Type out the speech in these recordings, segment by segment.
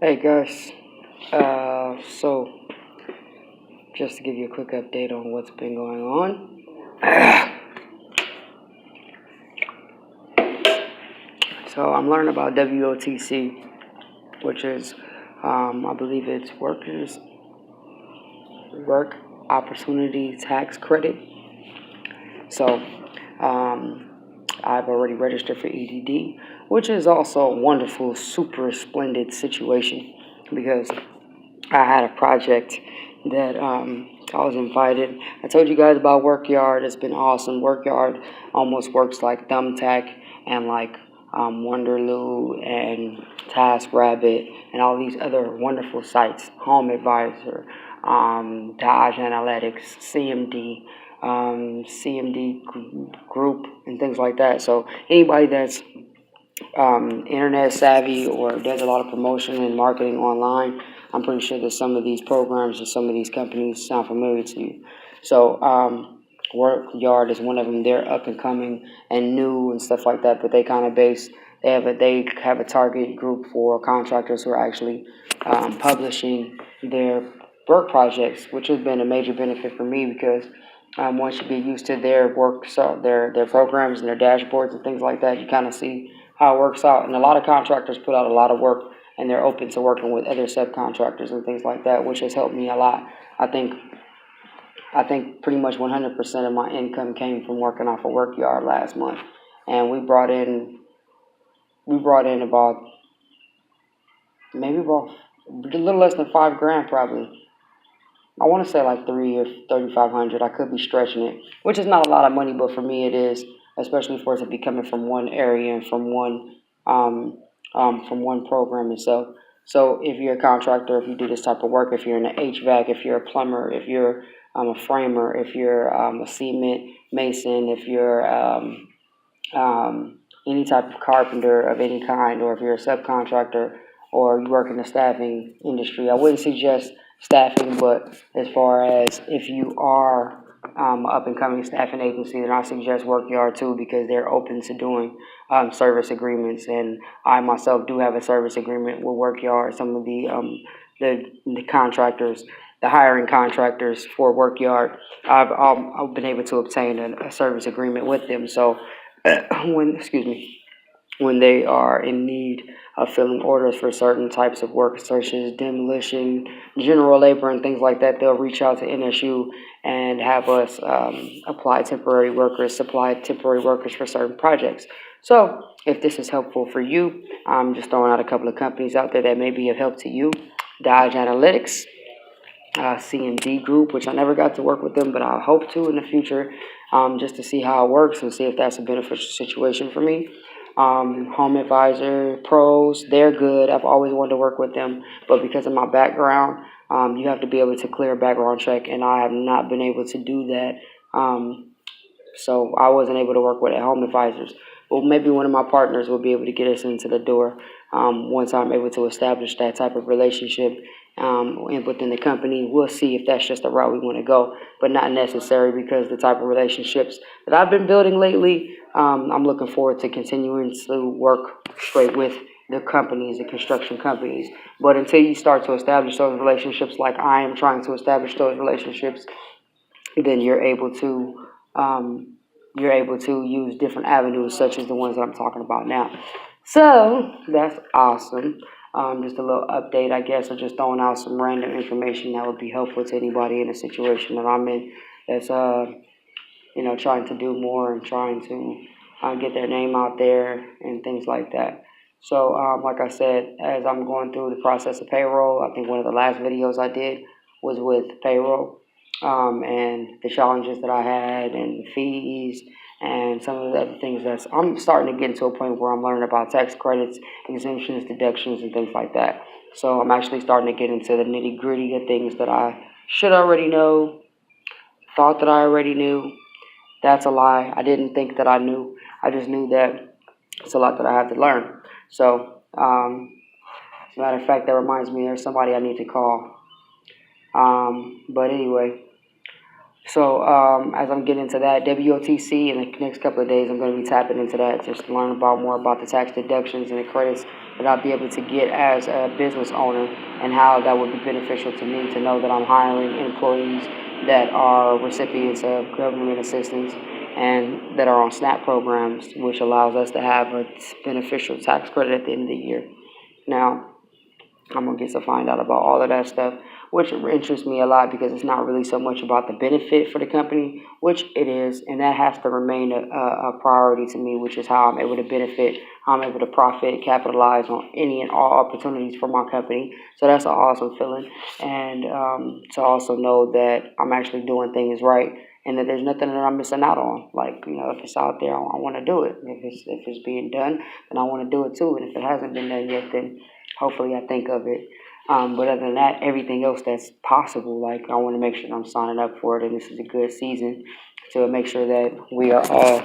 Hey guys, so just to give you a quick update on what's been going on. So I'm learning about WOTC, which is, I believe it's Work Opportunity Tax Credit. So I've already registered for EDD, which is also a wonderful, super splendid situation because I had a project that I was invited. I told you guys about Workyard. It's been awesome. Workyard almost works like Thumbtack and like Wonderloo and TaskRabbit and all these other wonderful sites. Home Advisor, Dodge Analytics, CMD Group, and things like that. So anybody that's internet savvy or does a lot of promotion and marketing online, I'm pretty sure that some of these programs and some of these companies sound familiar to you. So Workyard is one of them. They're up and coming and new and stuff like that, but they kind of they have a target group for contractors who are actually publishing their work projects, which has been a major benefit for me because once you get used to their work, so their programs and their dashboards and things like that, you kind of see how it works out. And a lot of contractors put out a lot of work, and they're open to working with other subcontractors and things like that, which has helped me a lot. I think pretty much 100% of my income came from working off a Workyard last month, and we brought in about maybe about a little less than $5,000 probably. I want to say like 3 or 3,500. I could be stretching it, which is not a lot of money, but for me it is, especially for it to be coming from one area and from one program itself. So if you're a contractor, if you do this type of work, if you're in the HVAC, if you're a plumber, if you're a framer, if you're a cement mason, if you're any type of carpenter of any kind, or if you're a subcontractor or you work in the staffing industry, I wouldn't suggest staffing, but as far as if you are up and coming staffing agency, then I suggest Workyard too because they're open to doing service agreements, and I myself do have a service agreement with Workyard. Some of the contractors, the hiring contractors for Workyard, I've been able to obtain a service agreement with them. So when they are in need of filling orders for certain types of work, such as demolition, general labor, and things like that, they'll reach out to NSU and have us supply temporary workers for certain projects. So if this is helpful for you, I'm just throwing out a couple of companies out there that may be of help to you. Dodge Analytics, CMD Group, which I never got to work with them, but I hope to in the future, just to see how it works and see if that's a beneficial situation for me. Home Advisor, Pros, they're good. I've always wanted to work with them, but because of my background, you have to be able to clear a background check, and I have not been able to do that. So I wasn't able to work with Home Advisors. Well, maybe one of my partners will be able to get us into the door once I'm able to establish that type of relationship within the company. We'll see if that's just the route we want to go, but not necessary because the type of relationships that I've been building lately, I'm looking forward to continuing to work straight with the companies, the construction companies. But until you start to establish those relationships like I am trying to establish those relationships, then you're able to use different avenues such as the ones that I'm talking about now. So that's awesome. Just a little update, I guess, of just throwing out some random information that would be helpful to anybody in a situation that I'm in that's trying to do more and trying to get their name out there and things like that. So like I said, as I'm going through the process of payroll, I think one of the last videos I did was with payroll and the challenges that I had and the fees and some of the other things I'm starting to get into a point where I'm learning about tax credits, exemptions, deductions, and things like that. So I'm actually starting to get into the nitty gritty of things that I should already know, thought that I already knew. That's a lie. I didn't think that I knew. I just knew that it's a lot that I have to learn. So, as a matter of fact, that reminds me there's somebody I need to call. But anyway, So as I'm getting into that, WOTC in the next couple of days, I'm going to be tapping into that just to learn more about the tax deductions and the credits that I'll be able to get as a business owner, and how that would be beneficial to me to know that I'm hiring employees that are recipients of government assistance and that are on SNAP programs, which allows us to have a beneficial tax credit at the end of the year. Now, I'm going to get to find out about all of that stuff, which interests me a lot because it's not really so much about the benefit for the company, which it is, and that has to remain a priority to me, which is how I'm able to benefit, how I'm able to profit, capitalize on any and all opportunities for my company. So that's an awesome feeling. And to also know that I'm actually doing things right and that there's nothing that I'm missing out on. Like, if it's out there, I want to do it. If it's being done, then I want to do it too. And if it hasn't been done yet, then hopefully I think of it. But other than that, everything else that's possible, like I want to make sure that I'm signing up for it, and this is a good season to make sure that we are all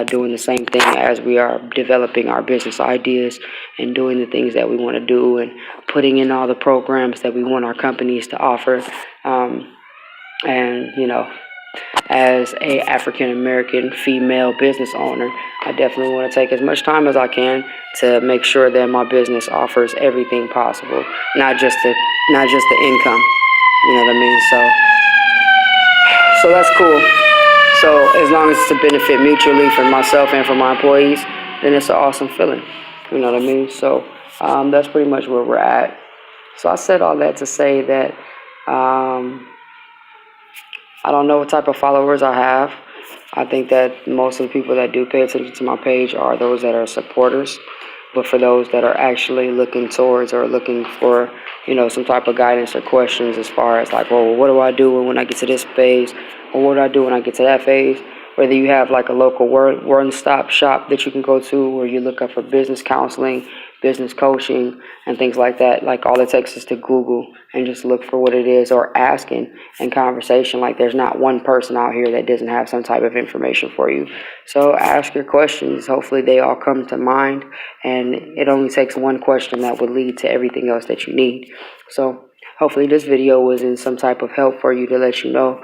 doing the same thing as we are developing our business ideas and doing the things that we want to do and putting in all the programs that we want our companies to offer. And as a African American female business owner, I definitely want to take as much time as I can to make sure that my business offers everything possible, not just the income. You know what I mean? So that's cool. So as long as it's to benefit mutually for myself and for my employees, then it's an awesome feeling. You know what I mean? So that's pretty much where we're at. So I said all that to say that I don't know what type of followers I have. I think that most of the people that do pay attention to my page are those that are supporters. But for those that are actually looking towards or looking for, some type of guidance or questions as far as like, well, what do I do when I get to this phase? Or what do I do when I get to that phase? Whether you have like a local one-stop shop that you can go to where you look up for business counseling, business coaching, and things like that. Like all it takes is to Google and just look for what it is, or asking in conversation. Like there's not one person out here that doesn't have some type of information for you. So ask your questions. Hopefully they all come to mind, and it only takes one question that would lead to everything else that you need. So hopefully this video was in some type of help for you to let you know.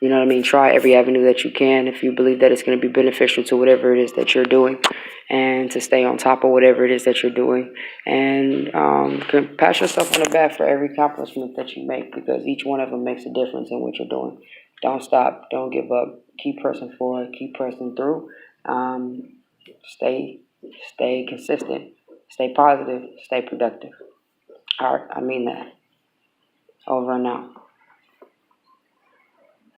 You know what I mean? Try every avenue that you can if you believe that it's going to be beneficial to whatever it is that you're doing, and to stay on top of whatever it is that you're doing. And pat yourself on the back for every accomplishment that you make, because each one of them makes a difference in what you're doing. Don't stop. Don't give up. Keep pressing forward. Keep pressing through. Stay consistent. Stay positive. Stay productive. All right. I mean that. Over and out.